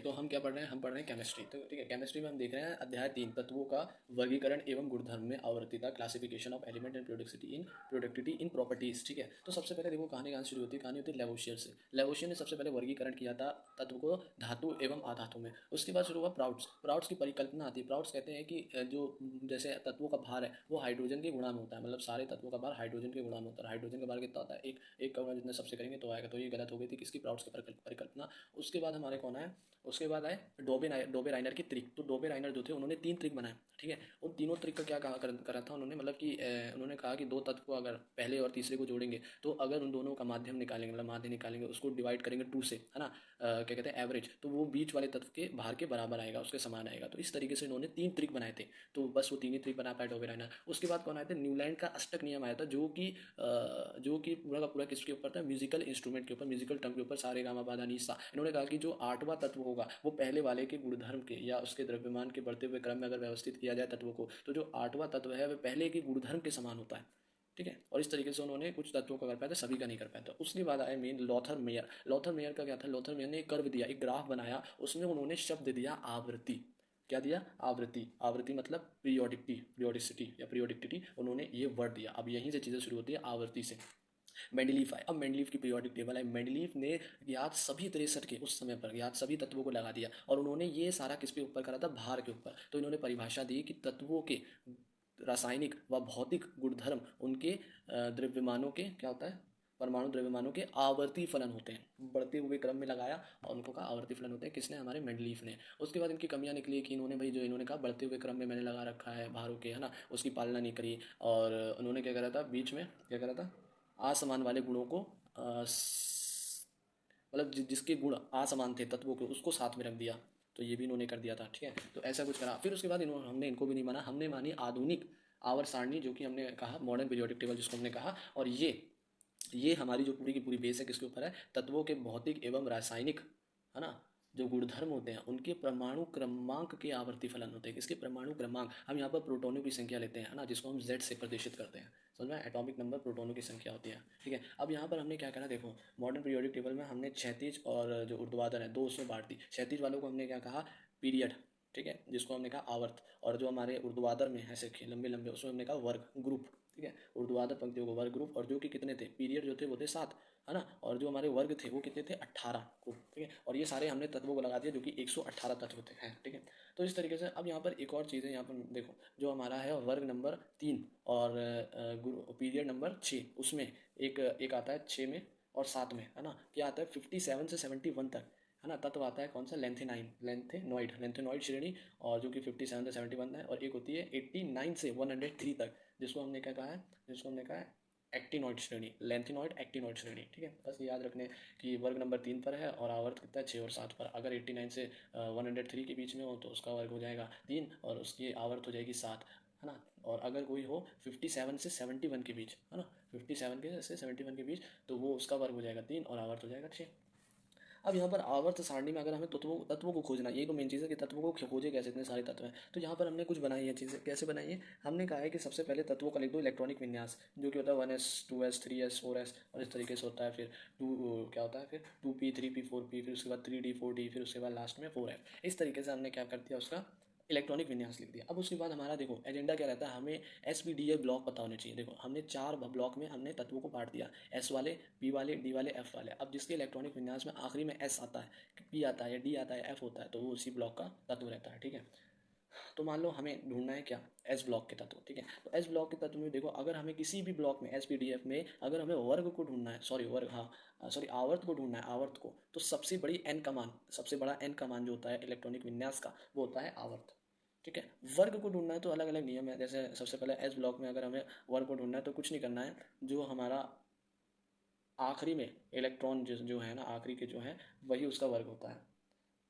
तो हम क्या पढ़ रहे हैं, हम पढ़ रहे हैं केमिस्ट्री। तो ठीक है, केमिस्ट्री में हम देख रहे हैं अध्याय 3, तत्वों का वर्गीकरण एवं गुणधर्म में आवर्तीता, classification of element and productivity in properties. ठीक है, तो सबसे पहले देखो कहानी कहाँ से शुरू होती है, कहानी होती है लेवोशियर से। लेवोशियर ने सबसे पहले वर्गीकरण किया था तत्व को धातु एवं अधातु में। उसके बाद शुरू हुआ प्राउड्स। प्राउड्स की परिकल्पना आती है। प्राउड्स कहते हैं कि जो जैसे तत्वों का भार है वो हाइड्रोजन के गुणा में होता है, मतलब सारे तत्वों का भार हाइड्रोजन के गुणा में होता है। हाइड्रोजन का भार कितना होता है, एक एक का गुणा जितना सबसे करेंगे तो आएगा। तो ये गलत हो गई थी किसकी, प्राउड्स की परिकल्पना। उसके बाद हमारे कौन है, उसके बाद आए डोबे राइनर की ट्रिक। तो डोबे राइनर जो थे उन्होंने 3 ट्रिक बनाए। ठीक है, उन तीनों ट्रिक का क्या करा था उन्होंने, मतलब कि उन्होंने कहा कि दो तत्व को अगर पहले और तीसरे को जोड़ेंगे तो अगर उन दोनों का माध्यम निकालेंगे, मतलब माध्य निकालेंगे, उसको डिवाइड करेंगे 2 से, है ना, क्या कहते हैं एवरेज, तो वो बीच वाले तत्व के भार के बराबर आएगा, उसके समान आएगा। तो इस तरीके से इन्होंने 3 ट्रिक बनाए थे। तो बस वो 3 ही ट्रिक बना पाए डोबे राइनर। उसके बाद कौन आए थे, न्यूलैंड का अष्टक नियम आया था, जो कि पूरा का पूरा किसके ऊपर था, म्यूजिकल इंस्ट्रूमेंट के ऊपर, म्यूजिकल टर्म के ऊपर, सारे गामा पाधा नी सा। इन्होंने कहा कि जो 8वां तत्व होगा वो पहले वाले के गुणधर्म के या उसके द्रव्यमान के बढ़ते हुए क्रम में अगर व्यवस्थित किया जाए तत्वों को, तो जो 8वां तत्व है वह पहले के गुणधर्म के समान होता है। ठीक है, और इस तरीके से उन्होंने कुछ तत्वों का कर पाया था, सभी का नहीं कर पाया था। उसके बाद आया main Lothar mayor. Lothar mayor का क्या था, लॉथर मेयर ने एक कर्व दिया, एक ग्राफ बनाया, उसमें उन्होंने शब्द दिया आवृत्ति। क्या दिया, आवृत्ति। आवृत्ति मतलब पीरियोडिसिटी या पीरियोडिसिटी, उन्होंने ये वर्ड दिया। अब यहीं से चीज़ें शुरू होती है आवृत्ति से। मेंडलीफ आए। अब मेंडलीफ की पीरियोडिक टेबल है। मेंडलीफ ने ज्ञात सभी 63 के उस समय पर ज्ञात सभी तत्वों को लगा दिया, और उन्होंने ये सारा किसके ऊपर करा था, भार के ऊपर। तो इन्होंने परिभाषा दी कि तत्वों के रासायनिक व भौतिक गुणधर्म उनके द्रव्यमानों के क्या होता है, परमाणु द्रव्यमानों के आवर्ती फलन होते हैं। बढ़ते हुए क्रम में लगाया और उनको कहा आवर्ती फलन होते हैं, किसने, हमारे मेंडलीफ ने। उसके बाद इनकी कमियां निकली कि इन्होंने भाई जो इन्होंने कहा बढ़ते हुए क्रम में मैंने लगा रखा है भारों के, है ना, उसकी पालना नहीं करी। और उन्होंने क्या करा था, बीच में क्या करा था, असमान वाले गुणों को मतलब जिसके गुण असमान थे तत्वों के, उसको साथ में रख दिया। तो ये भी इन्होंने कर दिया था। ठीक है, तो ऐसा कुछ करा। फिर उसके बाद इन्होंने, हमने इनको भी नहीं माना, हमने मानी आधुनिक आवर्त सारणी, जो कि हमने कहा मॉडर्न पीरियोडिक टेबल जिसको हमने कहा। और ये हमारी जो पूरी की पूरी बेस है किसके ऊपर है, तत्वों के भौतिक एवं रासायनिक, है ना, जो गुणधर्म होते हैं उनके परमाणु क्रमांक के आवर्ती फलन होते हैं। किसके परमाणु क्रमांक, हम यहाँ पर प्रोटोनों की संख्या लेते हैं, है ना, जिसको हम Z से प्रदर्शित करते हैं। समझ में, एटॉमिक नंबर प्रोटोनों की संख्या होती है। ठीक है, अब यहाँ पर हमने क्या करा, देखो मॉडर्न पीरियोडिक टेबल में हमने क्षैतिज और जो ऊर्ध्वाधर है दो उसमें बांट दी। क्षैतिज वालों को हमने क्या कहा, पीरियड। ठीक है, जिसको हमने कहा आवर्त। और जो हमारे ऊर्ध्वाधर में ऐसे लंबे लंबे, उसमें हमने कहा वर्ग, ग्रुप। ठीक है, ऊर्ध्वाधर पंक्तियों को वर्ग ग्रुप। और जो कि कितने थे, पीरियड जो थे वो थे 7, है ना, और जो हमारे वर्ग थे वो कितने थे, 18 को। ठीक है, और ये सारे हमने तत्वों को लगा दिया जो कि 118 तत्व थे हैं। ठीक है, तो इस तरीके से अब यहाँ पर एक और चीज़ है, यहाँ पर देखो जो हमारा है वर्ग नंबर 3 और पीरियड नंबर 6, उसमें एक एक आता है 6 में और 7 में, है ना, क्या आता है 57 से 71 तक, है ना, तत्व आता है कौन सा, लेंथेनॉइड श्रेणी। और जो कि 57 से 71 है। और एक होती है 89 से 103 तक, जिसको हमने क्या कहा है, जिसको हमने कहा है एक्टिनॉइड श्रेणी, लेंथिनॉइड एक्टिनॉइड श्रेणी। ठीक है, बस याद रखने कि वर्ग नंबर 3 पर है और आवर्त कितना है 6 और 7 पर। अगर 89 से 103 के बीच में हो तो उसका वर्ग हो जाएगा 3 और उसकी आवर्त हो जाएगी 7, है ना। और अगर कोई हो 57 से 71 के बीच, है ना, 57 के से 71 के बीच, तो वो उसका वर्ग हो जाएगा 3 और आवर्त हो जाएगा 6। अब यहाँ पर आवर्त सारणी में अगर हमें तत्वों तत्वों को खोजना, ये तो मेन चीज़ है कि तत्वों को खोजे कैसे, इतने सारे तत्व हैं। तो यहाँ पर हमने कुछ बनाई है चीज़ें, कैसे बनाई है, हमने कहा है कि सबसे पहले तत्वों का लिख दो इलेक्ट्रॉनिक विन्यास, जो कि होता है 1s 2s 3s 4s, और इस तरीके से होता है। फिर क्या होता है, फिर 2p 3p 4p, फिर उसके बाद 3d 4d, फिर उसके बाद लास्ट में 4f। इस तरीके से हमने क्या कर दिया, उसका इलेक्ट्रॉनिक विन्यास लिख दिया। अब उसके बाद हमारा देखो एजेंडा क्या रहता है, हमें SPDA ब्लॉक पता होने चाहिए। देखो हमने 4 ब्लॉक में हमने तत्वों को बांट दिया, S वाले, P वाले, D वाले, F वाले। अब जिसके इलेक्ट्रॉनिक विन्यास में आखिरी में S आता है, P आता है या D आता है, F होता है, तो वो उसी ब्लॉक का तत्व रहता है। ठीक है, तो मान लो हमें ढूंढना है क्या, एस ब्लॉक के तत्व। ठीक है, तो एस ब्लॉक के तत्व में देखो, अगर हमें किसी भी ब्लॉक में SPDF में अगर हमें वर्ग को ढूंढना है, सॉरी वर्ग, हाँ सॉरी आवर्त को ढूंढना है, आवर्त को, तो सबसे बड़ी एन का मान, सबसे बड़ा एन का मान जो होता है इलेक्ट्रॉनिक विन्यास का, वो होता है आवर्त। ठीक है, वर्ग को ढूंढना है तो अलग अलग नियम है। जैसे सबसे पहले एस ब्लॉक में अगर हमें वर्ग को ढूंढना है तो कुछ नहीं करना है, जो हमारा आखिरी में इलेक्ट्रॉन जो है ना, आखिरी के जो है वही उसका वर्ग होता है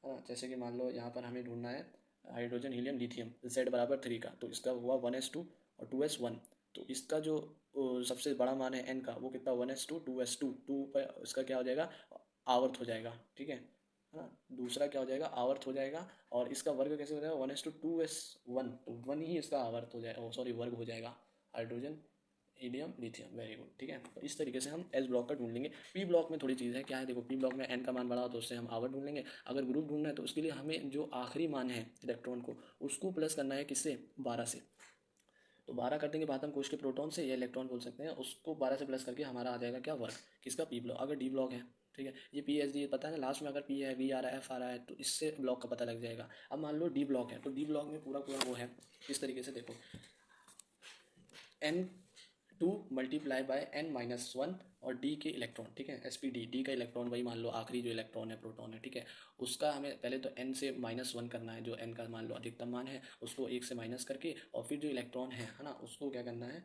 ना। जैसे कि मान लो यहाँ पर हमें ढूंढना है हाइड्रोजन हीलियम लिथियम Z बराबर 3 का, तो इसका हुआ 1s2 और 2s1। तो इसका जो सबसे बड़ा मान है n का, वो कितना 1s2 2s2, 2 पर इसका क्या हो जाएगा, आवर्त हो जाएगा। ठीक है ना, दूसरा क्या हो जाएगा, आवर्त हो जाएगा। और इसका वर्ग कैसे हो जाएगा, 1s2 2s1, तो 1 ही इसका आवर्त हो जाएगा, सॉरी वर्ग हो जाएगा hydrogen helium lithium, very good, ठीक है। तो इस तरीके से हम एस ब्लॉक का ढूंढ लेंगे। पी ब्लॉक में थोड़ी चीज़ है, क्या है देखो, पी ब्लॉक में एन का मान बड़ा हो तो उससे हम आवर ढूंढ लेंगे। अगर ग्रुप ढूंढना है तो उसके लिए हमें जो आखिरी मान है इलेक्ट्रॉन को, उसको प्लस करना है किससे, 12 से। तो 12 कर देंगे बात कोश के प्रोटॉन से, या इलेक्ट्रॉन बोल सकते हैं, उसको 12 से प्लस करके हमारा आ जाएगा क्या, वर्क, किसका, पी ब्लॉक। अगर डी ब्लॉक है, ठीक है, ये पी एच डी पता है ना, लास्ट में अगर पी है, वी आ रहा है, एफ आ रहा है, तो इससे ब्लॉक का पता लग जाएगा। अब मान लो डी ब्लॉक है, तो डी ब्लॉक में पूरा पूरा वो है, इस तरीके से देखो, n to multiply by n minus one और डी के इलेक्ट्रॉन, ठीक है, एस पी डी का इलेक्ट्रॉन, वही मान लो आखिरी जो इलेक्ट्रॉन है, प्रोटॉन है, ठीक है, उसका हमें पहले तो एन से माइनस वन करना है, जो एन का मान लो अधिकतम मान है उसको एक से माइनस करके, और फिर जो इलेक्ट्रॉन है ना, उसको क्या करना है,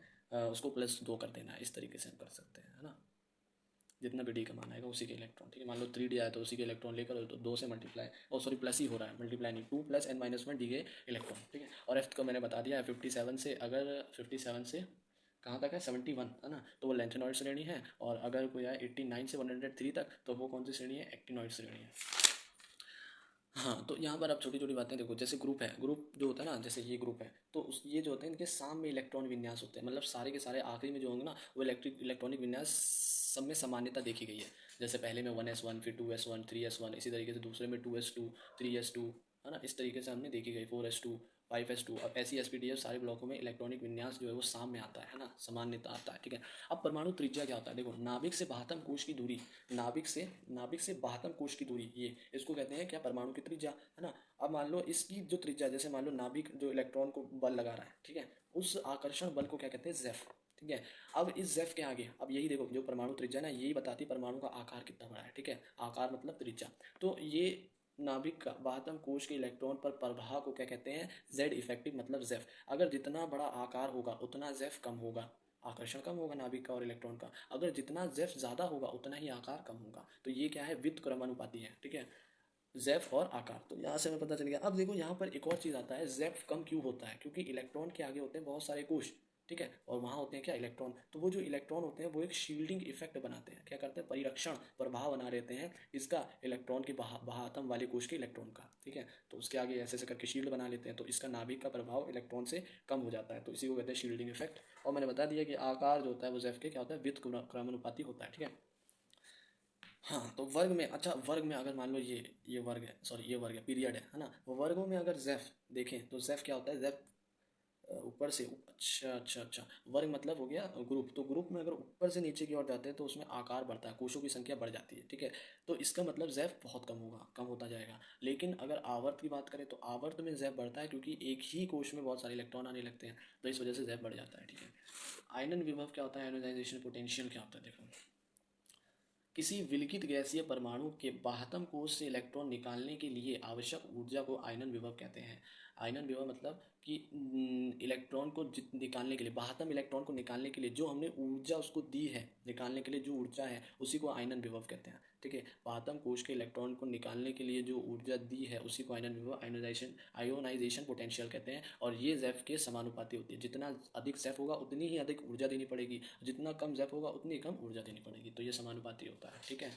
उसको प्लस दो कर देना है। इस तरीके से हम कर सकते हैं, है ना, जितना भी डी का मान आएगा उसी के इलेक्ट्रॉन, ठीक है। मान लो 3D आया तो उसी के इलेक्ट्रॉन लेकर, तो 2 से मल्टीप्लाई, और सॉरी प्लस ही हो रहा है, मल्टीप्लाई नहीं, 2 plus n minus one d के इलेक्ट्रॉन, ठीक है। और एफ को मैंने बता दिया है 57 से, अगर 57 से कहाँ तक है, 71, है ना, तो वो लेंथेनॉइड श्रेणी है। और अगर कोई आए 89 से 103 तक, तो वो कौन सी श्रेणी है, एक्टिनॉइड श्रेणी है। हाँ, तो यहाँ पर अब छोटी छोटी बातें देखो, जैसे ग्रुप है, ग्रुप जो होता है ना, जैसे ये ग्रुप है, तो ये जो होते हैं इनके साम में इलेक्ट्रॉन विन्यास होते हैं, मतलब सारे के सारे आखिरी में जो होंगे ना, वो इलेक्ट्रॉनिक विन्यास सब में समानता देखी गई है। जैसे पहले में 1s1, फिर 2s1, 3s1, इसी तरीके से दूसरे में 2s2, 3s2, है ना, इस तरीके से हमने देखी गई 4s2, 5s2। अब ऐसी एस पी डी एफ सारे ब्लॉकों में इलेक्ट्रॉनिक विन्यास जो है वो साम में आता है ना, समान्यता आता है, ठीक है। अब परमाणु त्रिज्या क्या होता है, देखो, नाभिक से बाह्यतम कोश की दूरी, नाभिक से बाह्यतम कोश की दूरी, ये इसको कहते हैं क्या, परमाणु की त्रिज्या, है ना। अब मान लो इसकी जो त्रिज्या, जैसे मान लो नाभिक जो इलेक्ट्रॉन को बल लगा रहा है, ठीक है, उस आकर्षण बल को क्या कहते हैं, जेफ, ठीक है। अब इस जेफ के आगे, अब यही देखो, जो परमाणु त्रिज्या ना, यही बताती है परमाणु का आकार कितना बड़ा है, ठीक है, आकार मतलब त्रिज्या। तो ये नाभिक का बाह्यतम कोश के इलेक्ट्रॉन पर प्रभाव को क्या कहते हैं, जेड इफेक्टिव मतलब जेफ। अगर जितना बड़ा आकार होगा उतना जेफ कम होगा, आकर्षण कम होगा नाभिक का और इलेक्ट्रॉन का। अगर जितना जेफ ज़्यादा होगा उतना ही आकार कम होगा। तो ये क्या है, व्युत्क्रमानुपाती है, ठीक है, जेफ और आकार। तो यहाँ से हमें पता चल गया। अब देखो यहाँ पर एक और चीज़ आता है, जेफ कम क्यों होता है, क्योंकि इलेक्ट्रॉन के आगे होते हैं बहुत सारे कोश, ठीक है, और वहाँ होते हैं क्या, इलेक्ट्रॉन। तो वो जो इलेक्ट्रॉन होते हैं वो एक शील्डिंग इफेक्ट बनाते हैं, क्या करते हैं, परिरक्षण प्रभाव बना देते हैं इसका, इलेक्ट्रॉन के बाह्यतम वाले कोश के इलेक्ट्रॉन का, ठीक है। तो उसके आगे ऐसे ऐसे करके शील्ड बना लेते हैं, तो इसका नाभिक का प्रभाव इलेक्ट्रॉन से कम हो जाता है, तो इसी को कहते हैं शील्डिंग इफेक्ट। और मैंने बता दिया कि आकार जो होता है वो जेफ के क्या होता है, व्युत्क्रमानुपाती होता है, ठीक है। हाँ, तो वर्ग में, अच्छा वर्ग में अगर मान लो ये वर्ग है, सॉरी ये वर्ग है, पीरियड है ना, वर्गों में अगर जेफ देखें तो जेफ क्या होता है, जेफ ऊपर से अच्छा अच्छा अच्छा, वर्ग मतलब हो गया ग्रुप। तो ग्रुप में अगर ऊपर से नीचे की ओर जाते हैं तो उसमें आकार बढ़ता है, कोशों की संख्या बढ़ जाती है, ठीक है। तो इसका मतलब जैफ बहुत कम होगा, कम होता जाएगा। लेकिन अगर आवर्त की बात करें तो आवर्त में जैफ बढ़ता है, क्योंकि एक ही कोश में बहुत सारे इलेक्ट्रॉन आने लगते हैं, तो इस वजह से जैफ बढ़ जाता है, ठीक है। आयनन विभव क्या होता है, आयनोनाइजेशन पोटेंशियल क्या होता है, देखो, किसी विलगित गैसीय परमाणु के बाह्यतम कोश से इलेक्ट्रॉन निकालने के लिए आवश्यक ऊर्जा को आयनन विभव कहते हैं। आयनन विभव मतलब कि इलेक्ट्रॉन को निकालने के लिए, बाह्यतम इलेक्ट्रॉन को निकालने के लिए जो हमने ऊर्जा उसको दी है, निकालने के लिए जो ऊर्जा है उसी को आयनन विभव कहते हैं, ठीक है। बाह्यतम कोश के इलेक्ट्रॉन को निकालने के लिए जो ऊर्जा दी है उसी को आयनन विभव, आयोनाइजेशन पोटेंशियल कहते हैं। और ये जैफ के समानुपाती होती है, जितना अधिक जैफ होगा उतनी ही अधिक ऊर्जा देनी पड़ेगी, जितना कम जैफ होगा उतनी कम ऊर्जा देनी पड़ेगी, तो ये समानुपाती होता है, ठीक है।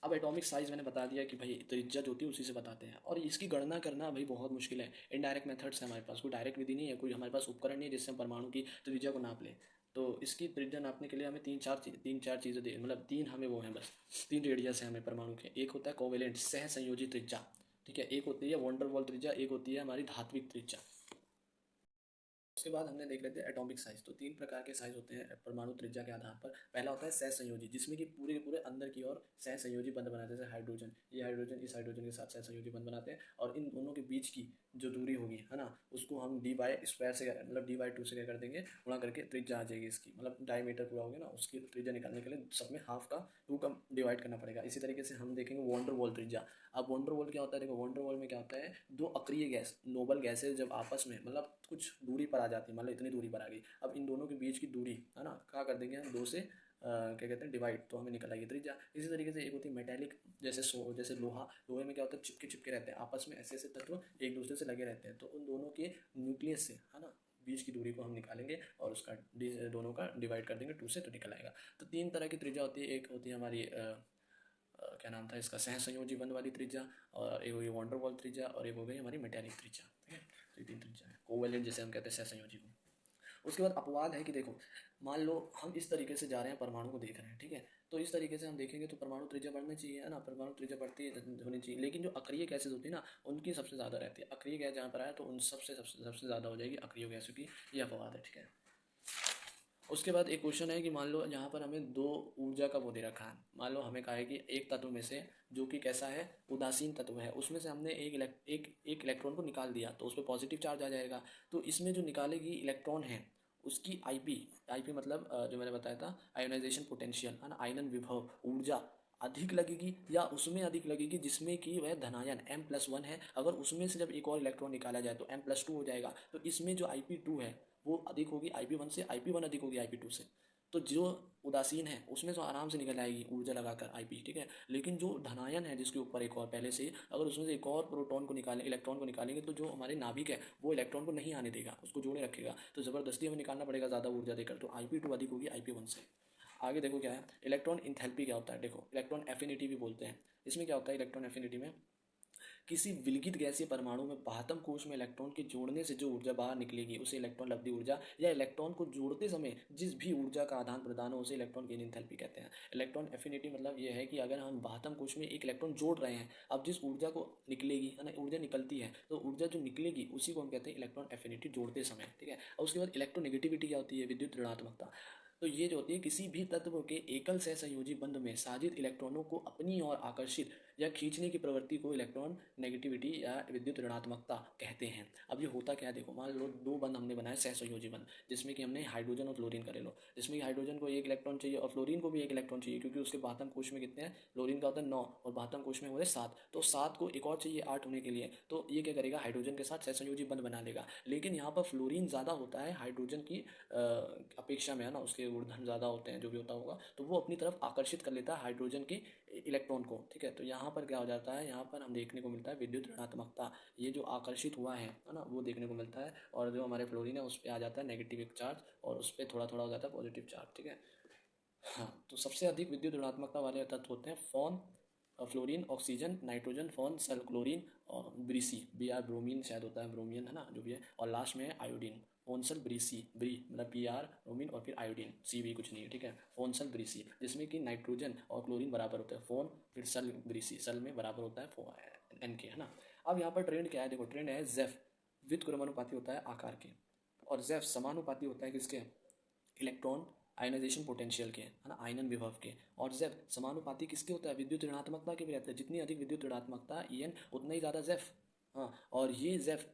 अब एटॉमिक साइज मैंने बता दिया कि भाई त्रिज्या जो होती है उसी से बताते हैं, और इसकी गणना करना भाई बहुत मुश्किल है। इनडायरेक्ट मेथड्स है हमारे पास, कोई डायरेक्ट विधि नहीं है, कोई हमारे पास उपकरण नहीं है जिससे हम परमाणु की त्रिज्या को नाप लें। तो इसकी त्रिज्या नापने के लिए हमें तीन चार चीज़ें दे, मतलब तीन हमें वो हैं बस, तीन रेडियस है हमें परमाणु के। एक होता है कोवेलेंट सह संयोजी त्रिज्या, ठीक है, एक होती है वॉन्डरवॉल त्रिज्या, एक होती है हमारी धात्विक त्रिज्या। उसके बाद हमने देख लेते हैं एटॉमिक साइज। तो तीन प्रकार के साइज होते हैं परमाणु त्रिज्या के आधार पर। पहला होता है सहसंयोजी, जिसमें कि पूरे के पूरे अंदर की ओर सहसंयोजी बंध बनाते हैं, जैसे हाइड्रोजन, ये हाइड्रोजन इस हाइड्रोजन के साथ सहसंयोजी बंध बनाते हैं, और इन दोनों के बीच की जो दूरी होगी, है ना, उसको हम डी बाई स्क्वायर से, मतलब डी बाई टू से क्या कर देंगे, गुणा करके त्रिज्या आ जाएगी इसकी, मतलब डायमीटर पूरा हो गया ना, उसकी त्रिज्या निकालने के लिए सब में हाफ का टू का डिवाइड करना पड़ेगा। इसी तरीके से हम देखेंगे वॉन्डर वॉल त्रिज्या। अब वॉन्डर वॉल क्या होता है, देखो वॉन्डर वॉल में क्या होता है, दो अक्रिय गैस, नोबल गैसेज जब आपस में मतलब कुछ दूरी पर आ जाती है, मतलब इतनी दूरी पर आ गई, अब इन दोनों के बीच की दूरी, है ना, क्या कर देंगे हम, दो से क्या कहते हैं डिवाइड, तो हमें निकल आएगी त्रिज्या। इसी तरीके से एक होती है मेटेलिक, जैसे लोहा, लोहे में क्या होता है, चिपके चिपके रहते हैं आपस में, ऐसे ऐसे तत्व एक दूसरे से लगे रहते हैं, तो उन दोनों के न्यूक्लियस से, है ना, बीच की दूरी को हम निकालेंगे और उसका दोनों का डिवाइड कर देंगे टू से, तो निकल आएगा। तो तीन तरह की त्रिज्या होती है, एक होती है हमारी क्या नाम था इसका, सह संयोजी बंध वाली त्रिज्या, और एक हो गई वॉन्डरवॉल त्रिज्या, और एक हो गई हमारी मेटेलिक त्रिज्या, ठीक है। तो ये तीन त्रिज्या है, कोवेलेंट जैसे हम कहते हैं सह संयोजी को। उसके बाद अपवाद है कि देखो मान लो हम इस तरीके से जा रहे हैं, परमाणु को देख रहे हैं, ठीक है, तो इस तरीके से हम देखेंगे तो परमाणु त्रिज्या बढ़नी चाहिए, है ना, परमाणु त्रिज्या बढ़ती है होनी चाहिए, लेकिन जो अक्रिय गैसेज होती है ना उनकी सबसे ज़्यादा रहती है। अक्रिय गैस जहाँ पर आए तो उन सबसे ज़्यादा हो जाएगी अक्रिय गैसों की, ये अपवाद है, ठीक है। उसके बाद एक क्वेश्चन है कि मान लो यहाँ पर हमें दो ऊर्जा का वो दे रखा है, मान लो हमें कहा है कि एक तत्व में से जो कि कैसा है, उदासीन तत्व है, उसमें से हमने एक इलेक्ट्रॉन को निकाल दिया तो उस पर पॉजिटिव चार्ज आ जाएगा। तो इसमें जो निकालेगी इलेक्ट्रॉन है उसकी आईपी मतलब जो मैंने बताया था आयोनाइजेशन पोटेंशियल, है ना, आयनन विभव ऊर्जा अधिक लगेगी या उसमें अधिक लगेगी जिसमें कि वह धनायन M+1 है। अगर उसमें से जब एक और इलेक्ट्रॉन निकाला जाए तो M+2 हो जाएगा, तो इसमें जो IP2 है वो अधिक होगी IP1 से, IP1 अधिक होगी IP2 से। तो जो उदासीन है उसमें तो आराम से निकल आएगी ऊर्जा लगाकर IP, ठीक है, लेकिन जो धनायन है जिसके ऊपर एक और पहले से, अगर उसमें से एक और प्रोटॉन को निकालें, इलेक्ट्रॉन को निकालेंगे तो जो हमारे नाभिक है वो इलेक्ट्रॉन को नहीं आने देगा, उसको जोड़े रखेगा, तो ज़बरदस्ती हमें निकालना पड़ेगा ज़्यादा ऊर्जा देकर, तो IP2 अधिक होगी IP1 से। आगे देखो क्या है, इलेक्ट्रॉन इंथैल्पी क्या होता है, देखो इलेक्ट्रॉन एफिनिटी भी बोलते हैं। इसमें क्या होता है इलेक्ट्रॉन एफिनिटी में, किसी विलगित गैसीय परमाणु में बाह्यतम कोश में इलेक्ट्रॉन के जोड़ने से जो ऊर्जा बाहर निकलेगी उसे इलेक्ट्रॉन लब्धि ऊर्जा, या इलेक्ट्रॉन को जोड़ते समय जिस भी ऊर्जा का आदान प्रदान हो उसे इलेक्ट्रॉन गेन एंथैल्पी कहते हैं। इलेक्ट्रॉन एफिनिटी मतलब ये है कि अगर हम बाह्यतम कोश में एक इलेक्ट्रॉन जोड़ रहे हैं, अब जिस ऊर्जा को निकलेगी, है ना, ऊर्जा निकलती है, तो ऊर्जा जो निकलेगी उसी को हम कहते हैं इलेक्ट्रॉन एफिनिटी जोड़ते समय, ठीक है। और उसके बाद इलेक्ट्रोनेगेटिविटी क्या होती है, विद्युत ऋणात्मकता। तो ये जो होती है किसी भी तत्व के एकल सहसंयोजी बंध में साजित इलेक्ट्रॉनों को अपनी ओर आकर्षित या खींचने की प्रवृत्ति को इलेक्ट्रॉन नेगेटिविटी या विद्युत ऋणात्मकता कहते हैं। अब ये होता क्या है, देखो मान लो दो बंध हमने बनाए सहसंयोजी बंध, जिसमें कि हमने हाइड्रोजन और फ्लोरीन का ले लो, जिसमें कि हाइड्रोजन को एक इलेक्ट्रॉन चाहिए और फ्लोरीन को भी एक इलेक्ट्रॉन चाहिए, क्योंकि उसके बाह्यतम कोश में कितने हैं, फ्लोरीन का होता है 9 और बाह्यतम कोश में होते हैं 7, तो 7 को एक और चाहिए 8 होने के लिए, तो ये क्या करेगा, हाइड्रोजन के साथ सहसंयोजी बंध बना लेगा। लेकिन यहाँ पर फ्लोरीन ज़्यादा होता है हाइड्रोजन की अपेक्षा में, है ना, उसके गुणधर्म ज़्यादा होते हैं जो भी होता होगा, तो वो अपनी तरफ आकर्षित कर लेता है हाइड्रोजन के इलेक्ट्रॉन को, ठीक है। तो यहाँ पर क्या हो जाता है, यहाँ पर हम देखने को मिलता है विद्युत ऋणात्मकता, ये जो आकर्षित हुआ है ना, वो देखने को मिलता है, और जो हमारे फ्लोरीन है उस पर आ जाता है नेगेटिव एक चार्ज और उस पर थोड़ा थोड़ा हो जाता है पॉजिटिव चार्ज, ठीक है। हाँ, तो सबसे अधिक विद्युत ऋणात्मकता वाले तत्व होते हैं phone, fluorine, oxygen, nitrogen, phone, सल, क्लोरीन और ब्रीसी, Br ब्रोमीन शायद होता है, ब्रोमियन, है ना, जो भी है, और लास्ट में है आयोडीन, फोनसल ब्रीसी, ब्री मतलब Br ब्रोमीन और फिर आयोडीन, Cv कुछ नहीं है, ठीक है, फोनसल ब्रीसी, जिसमें कि नाइट्रोजन और क्लोरीन बराबर होता है फोन, फिर सल ब्रीसी, सल में बराबर होता है N के, है ना। अब यहाँ पर ट्रेंड क्या है, देखो ट्रेंड है जेफ व्युत्क्रमानुपाती होता है आकार के, और जेफ समानुपाती होता है किसके, इलेक्ट्रॉन आयनाइजेशन पोटेंशियल के, है ना, आयनन विभव के। और जेफ समानुपाती किसके होता है, विद्युत ऋणात्मकता के भी रहता है, जितनी अधिक विद्युत ऋणात्मकता En उतना ही ज़्यादा जेफ। हाँ, और ये जेफ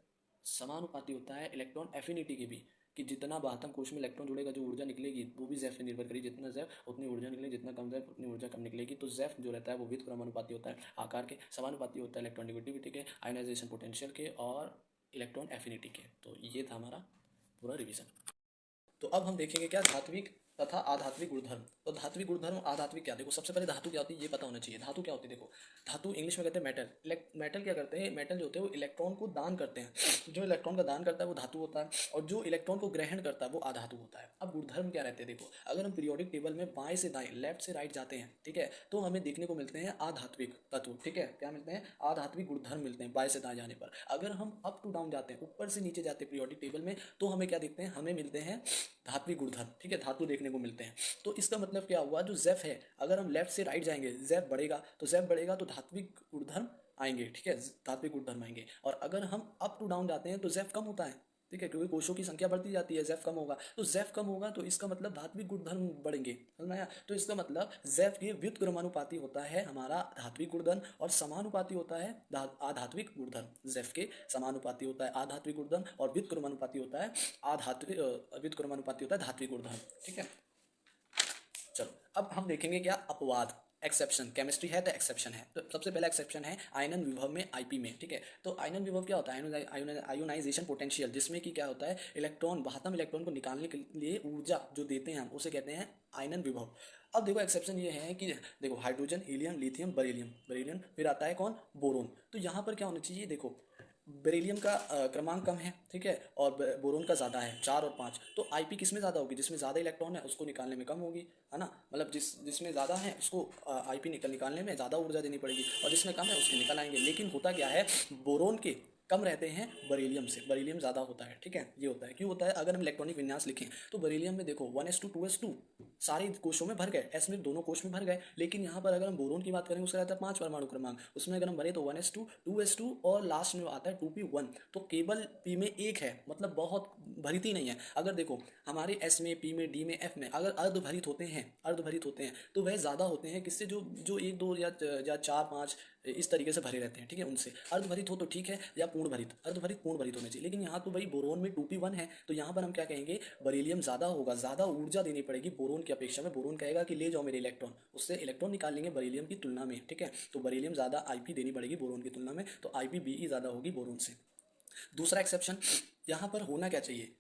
समानुपाती होता है इलेक्ट्रॉन एफिनिटी के भी, कि जितना बाह्यतम कोश में इलेक्ट्रॉन जुड़ेगा जो ऊर्जा निकलेगी वो भी जेफ पे निर्भर करेगी, जितना जेफ उतनी ऊर्जा निकलेगी, जितना कम जेफ उतनी ऊर्जा कम निकलेगी। तो जेफ जो रहता है वो व्युत्क्रमानुपाती होता है आकार के, समानुपाती होता है इलेक्ट्रॉन नेगेटिविटी के, आयनाइजेशन पोटेंशियल के और इलेक्ट्रॉन एफिनिटी के। तो ये था हमारा पूरा रिविजन। तो अब हम देखेंगे क्या, धात्विक तथा आधात्विक गुणधर्म। तो धात्विक गुणधर्म आधात्विक क्या, देखो सबसे पहले धातु क्या होती है ये पता होना चाहिए। धातु क्या होती है, देखो धातु इंग्लिश में कहते हैं मेटल। मेटल क्या करते हैं, मेटल जो होते हैं वो इलेक्ट्रॉन को दान करते हैं, जो इलेक्ट्रॉन का दान करता है वो धातु होता है, और जो इलेक्ट्रॉन को ग्रहण करता है वो आधातु होता है। अब गुणधर्म क्या रहते हैं, देखो अगर हम पीरियोडिक टेबल में बाएं से दाएं, लेफ्ट से राइट जाते हैं, ठीक है, तो हमें देखने को मिलते हैं आधात्विक तत्व, ठीक है, क्या मिलते हैं, आधात्विक गुणधर्म मिलते हैं बाएं से दाएं जाने पर। अगर हम अप टू डाउन जाते हैं, ऊपर से नीचे जाते हैं पीरियोडिक टेबल में, तो हमें क्या देखते हैं, हमें मिलते हैं धात्विक गुणधर्म, ठीक है, धातु देखने को मिलते हैं। तो इसका मतलब क्या हुआ, जो जेफ है अगर हम लेफ्ट से राइट जाएंगे जेफ बढ़ेगा, तो जेफ बढ़ेगा तो धात्विक गुणधर्म आएंगे, ठीक है, धात्विक गुणधर्म आएंगे। और अगर हम अप टू डाउन जाते हैं तो जेफ कम होता है, ठीक है, क्योंकि कोशों की संख्या बढ़ती जाती है, जेफ कम होगा, तो जेफ कम होगा तो इसका मतलब धात्विक गुणधर्म बढ़ेंगे, समझ में आया। तो इसका मतलब जेफ के व्युत्क्रमानुपाती होता है हमारा धात्विक गुणधर्म, और समानुपाती होता है आधात्विक गुणधर्म। जेफ के समानुपाती होता है आधात्विक गुणधर्म और व्युत्क्रमानुपाती होता है व्युत्क्रमानुपाती होता है धात्विक गुणधर्म, ठीक है। चलो अब हम देखेंगे क्या, अपवाद, एक्सेप्शन। केमिस्ट्री है तो एक्सेप्शन है। तो सबसे पहला एक्सेप्शन है आयनन विभव में आईपी में, ठीक है। तो आयनन विभव क्या होता है, आयोनाइजेशन पोटेंशियल, जिसमें कि क्या होता है, इलेक्ट्रॉन बाह्यतम इलेक्ट्रॉन को निकालने के लिए ऊर्जा जो देते हैं हम उसे कहते हैं आयनन विभव। अब देखो एक्सेप्शन ये है कि देखो हाइड्रोजन, हीलियम, लिथियम, बेरिलियम, फिर आता है कौन, बोरोन। तो यहाँ पर क्या होना चाहिए, देखो बेरिलियम का क्रमांक कम है, ठीक है, और बोरोन का ज़्यादा है 4 और 5। तो आईपी किस में ज़्यादा होगी, जिसमें ज़्यादा इलेक्ट्रॉन है उसको निकालने में कम होगी, है ना, मतलब जिसमें ज़्यादा है उसको आईपी निकालने में ज़्यादा ऊर्जा देनी पड़ेगी, और जिसमें कम है उसके निकल आएंगे। लेकिन होता क्या है, बोरोन के कम रहते हैं बरीलियम से, बरीलियम ज़्यादा होता है, ठीक है। ये होता है, क्यों होता है, अगर हम इलेक्ट्रॉनिक विन्यास लिखें तो बरीलियम में देखो 1s2 2s2 सारे कोशों में भर गए, एस में दोनों कोश में भर गए, लेकिन यहाँ पर अगर हम बोरोन की बात करें उसका रहता है 5 परमाणु क्रमांक, उसमें अगर हम भरे तो 1s2 2s2 और लास्ट में आता है 2p1, तो केवल पी में एक है, मतलब बहुत भरित ही नहीं है। अगर देखो हमारे एस में, पी में, डी में, एफ में अगर अर्धभरित होते हैं, अर्धभरित होते हैं तो वह ज़्यादा होते हैं किससे, जो जो एक दो या चार पाँच इस तरीके से भरे रहते हैं, ठीक है, उनसे। अर्धभरित हो तो ठीक है, या पूर्ण भरित, अर्धभरित पूर्ण भरित होने चाहिए, लेकिन यहाँ तो भाई बोरोन में 2p1 है, तो यहाँ पर हम क्या कहेंगे, बरीलियम ज़्यादा होगा, ज़्यादा ऊर्जा देनी पड़ेगी बोरोन की अपेक्षा में। बोरोन कहेगा कि ले जाओ मेरे इलेक्ट्रॉन, उससे इलेक्ट्रॉन निकाल लेंगे बरीलियम की तुलना में, ठीक है। तो बरीलियम ज़्यादा आईपी देनी पड़ेगी बोरोन की तुलना में, तो आईपी बीई ज़्यादा होगी बोरोन से। दूसरा एक्सेप्शन, यहाँ पर होना क्या चाहिए,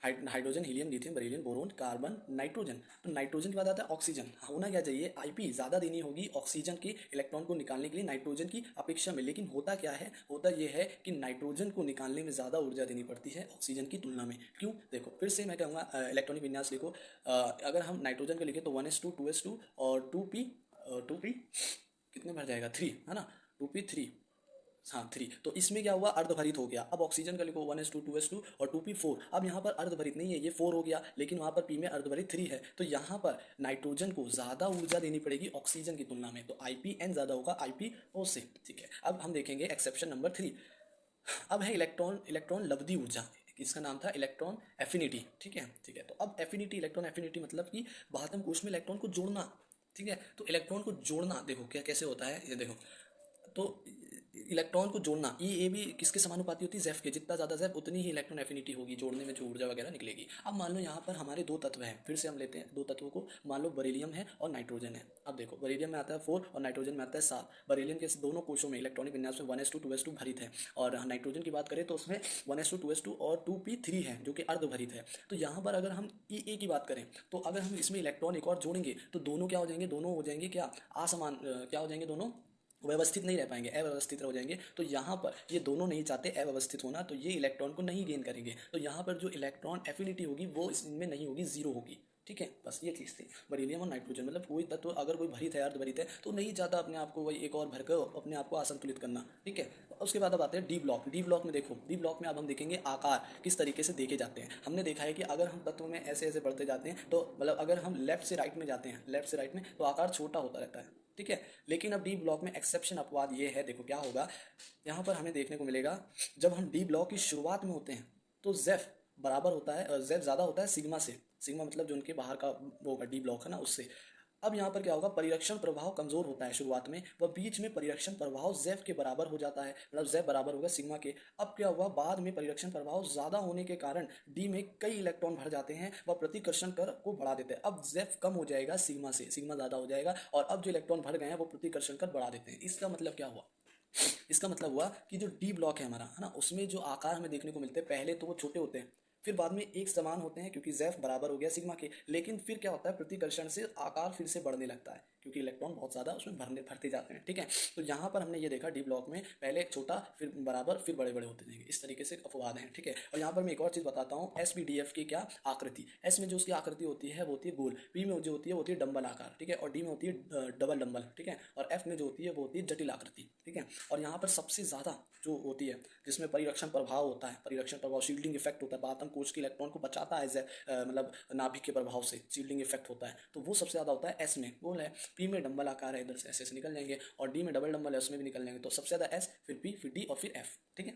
hydrogen, helium, lithium, beryllium, boron, carbon, nitrogen, तो नाइट्रोजन के बाद आता है ऑक्सीजन। होना क्या चाहिए, आईपी ज़्यादा देनी होगी ऑक्सीजन के इलेक्ट्रॉन को निकालने के लिए नाइट्रोजन की अपेक्षा में, लेकिन होता क्या है, होता ये है कि नाइट्रोजन को निकालने में ज़्यादा ऊर्जा देनी पड़ती है ऑक्सीजन की तुलना में। क्यों, देखो फिर से मैं कहूँगा इलेक्ट्रॉनिक विन्यास लिखो, अगर हम नाइट्रोजन का लिखे तो 1s2 2s2 और 2p कितने भर जाएगा, 3 है ना, 2p3, हाँ 3, तो इसमें क्या हुआ, अर्धभरित हो गया। अब ऑक्सीजन का लिखो 1s2 2s2 और 2p4, अब यहाँ पर अर्धभरित नहीं है, ये 4 हो गया, लेकिन वहाँ पर पी में अर्धभरित 3 है, तो यहाँ पर नाइट्रोजन को ज़्यादा ऊर्जा देनी पड़ेगी ऑक्सीजन की तुलना में, तो IPN ज़्यादा होगा IPO से, ठीक है। अब हम देखेंगे एक्सेप्शन नंबर 3। अब है इलेक्ट्रॉन, इलेक्ट्रॉन लब्धि ऊर्जा, इसका नाम था इलेक्ट्रॉन एफिनिटी, ठीक है, ठीक है। तो अब एफिनिटी, इलेक्ट्रॉन एफिनिटी मतलब कि बाहतम कोश में इलेक्ट्रॉन को जोड़ना, ठीक है। तो इलेक्ट्रॉन को जोड़ना देखो क्या कैसे होता है, ये देखो, तो इलेक्ट्रॉन को जोड़ना, ए भी किसके समानुपाती होती है, जेफ के, जितना ज़्यादा जेफ उतनी ही इलेक्ट्रॉन एफिनिटी होगी, जोड़ने में जो ऊर्जा वगैरह निकलेगी। अब मान लो यहाँ पर हमारे दो तत्व हैं, फिर से हम लेते हैं दो तत्वों को, मान लो बरीलियम है और नाइट्रोजन है। अब देखो बरीलियम में आता है 4 और नाइट्रोजन में आता है 7। बरीलियम के दोनों कोशों में इलेक्ट्रॉनिक विन्यास में 1s2 2s2 भरित है, और नाइट्रोजन की बात करें तो उसमें 1s2 2s2 और 2p3 है जो कि अर्धभरित है। तो यहाँ पर अगर हम ई की बात करें तो अगर हम इसमें इलेक्ट्रॉन एक और जोड़ेंगे तो दोनों क्या हो जाएंगे, दोनों हो जाएंगे क्या, असमान, क्या हो जाएंगे, दोनों व्यवस्थित नहीं रह पाएंगे, अव्यवस्थित हो जाएंगे। तो यहाँ पर ये दोनों नहीं चाहते अव्यवस्थित होना, तो ये इलेक्ट्रॉन को नहीं गेन करेंगे, तो यहाँ पर जो इलेक्ट्रॉन एफिनिटी होगी वो इसमें नहीं होगी, जीरो होगी, ठीक है। बस ये चीज़ थी बरीलियम और नाइट्रोजन, मतलब कोई तत्व अगर कोई भरित है, अर्धभरित है, तो नहीं चाहता अपने आप को वही एक और भरकर अपने आप को असंतुलित करना, ठीक है। उसके बाद अब आते हैं डी ब्लॉक। डी ब्लॉक में देखो, डी ब्लॉक में अब हम देखेंगे आकार किस तरीके से देखे जाते हैं। हमने देखा है कि अगर हम तत्व में ऐसे ऐसे बढ़ते जाते हैं तो मतलब अगर हम लेफ्ट से राइट में जाते हैं, लेफ्ट से राइट में, तो आकार छोटा होता रहता है, ठीक है। लेकिन अब डी ब्लॉक में एक्सेप्शन, अपवाद ये है, देखो क्या होगा यहाँ पर हमें देखने को मिलेगा, जब हम डी ब्लॉक की शुरुआत में होते हैं तो जेफ बराबर होता है, जेफ ज़्यादा होता है सिग्मा से, सिग्मा मतलब जो उनके बाहर का वो होगा डी ब्लॉक है ना, उससे। अब यहाँ पर क्या होगा, परिरक्षण प्रभाव कमजोर होता है शुरुआत में, वह बीच में परिरक्षण प्रभाव जेफ के बराबर हो जाता है, मतलब जेफ बराबर होगा सिग्मा के। अब क्या हुआ, बाद में परिरक्षण प्रभाव ज्यादा होने के कारण डी में कई इलेक्ट्रॉन भर जाते हैं, वह प्रतिकर्षण कर को बढ़ा देते हैं। अब जेफ कम हो जाएगा सिग्मा से, सिग्मा ज्यादा हो जाएगा, और अब जो इलेक्ट्रॉन भर गए हैं वो प्रतिकर्षण कर बढ़ा देते हैं। इसका मतलब क्या हुआ, इसका मतलब हुआ कि जो डी ब्लॉक है हमारा, है ना, उसमें जो आकार हमें देखने को मिलते हैं पहले तो वो छोटे होते हैं, फिर बाद में एक समान होते हैं क्योंकि जेफ बराबर हो गया सिग्मा के, लेकिन फिर क्या होता है, प्रतिकर्षण से आकार फिर से बढ़ने लगता है क्योंकि इलेक्ट्रॉन बहुत ज़्यादा उसमें भरते जाते हैं, ठीक है। तो यहाँ पर हमने ये देखा डी ब्लॉक में पहले छोटा, फिर बराबर, फिर बड़े बड़े होते जाएंगे, इस तरीके से अपवाद हैं, ठीक है। और यहाँ पर मैं एक और चीज़ बताता हूँ, SPDF की क्या आकृति, एस में जो उसकी आकृति होती है वो होती है गोल, पी में जो होती है वो होती है डंबल आकार, ठीक है, और डी में होती है डबल डंबल, ठीक है, और एफ में जो होती है वो होती है जटिल आकृति, ठीक है। और यहाँ पर सबसे ज़्यादा जो होती है जिसमें परिरक्षण प्रभाव होता है, परिरक्षण प्रभाव, शील्डिंग इफेक्ट होता है, बातम कोश के इलेक्ट्रॉन को बचाता है, मतलब नाभिक के प्रभाव से शील्डिंग इफेक्ट होता है, तो वो सबसे ज़्यादा होता है एस में, गोल है। पी में डंबल आकार है, इधर से ऐसे निकल जाएंगे, और डी में डबल डंबल है उसमें भी निकल जाएंगे, तो सबसे ज़्यादा एस, फिर पी, फिर डी और फिर एफ, ठीक है।